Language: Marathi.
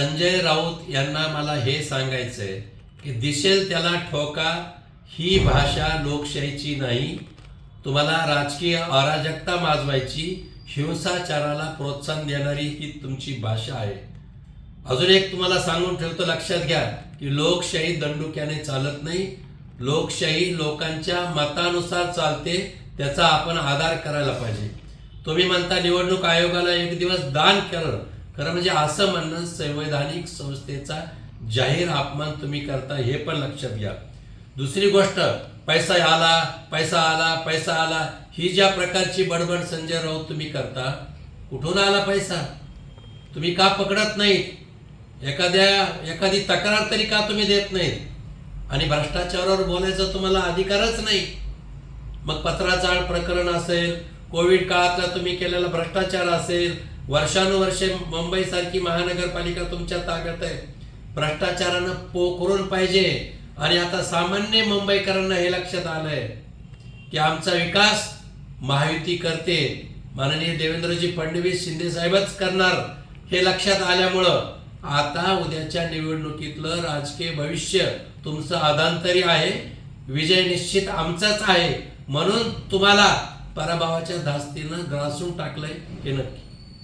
संजय राऊत यांना मला हे सांगायचंय की दिसेल त्याला ठोका, ही भाषा लोकशाहीची नाही. तुम्हाला राजकीय अराजकता माजवायची, हिंसाचाराला प्रोत्साहन देणारी ही तुमची भाषा आहे. अजून एक तुम्हाला सांगून ठेवतो, लक्षात घ्या की लोकशाही दंडुक्याने चालत नाही. लोकशाही लोकांच्या मतानुसार चालते, त्याचा आपण आदर करायला पाहिजे. तुम्ही म्हणता निवडणूक आयोगाला एक दिवस दान करा, खरं म्हणजे असं म्हणणं संवैधानिक संस्थेचा जाहीर अपमान तुम्ही करता, हे पण लक्षात घ्या. दुसरी गोष्ट, पैसा आला पैसा आला पैसा आला, ही ज्या प्रकारची बडबड संजय राऊत तुम्ही करता, कुठून आला पैसा? तुम्ही का पकडत नाहीत? एखादी तक्रार तरी का तुम्ही देत नाहीत? आणि भ्रष्टाचारावर बोलायचा तुम्हाला अधिकारच नाही. मग पत्राचाळ प्रकरण असेल, कोविड काळातला तुम्ही केलेला भ्रष्टाचार असेल, वर्षानुवर्षे मुंबई सारखी महानगरपालिका तुमच्या ताब्यात आहे. भ्रष्टाचारानं पोखरून पाहिजे. आणि आता सामान्य मुंबईकरांना हे लक्षात आलंय की आमचा विकास महायुती करते, माननीय देवेंद्रजी फडणवीस शिंदे साहेबच करणार, हे लक्षात आल्यामुळं आता उद्याच्या निवडणुकीतलं राजकीय भविष्य तुमचं अधांतरी आहे. विजय निश्चित आमचाच आहे. म्हणून तुम्हाला पराभवाच्या धास्तीनं ग्रासून टाकलंय हे नक्की.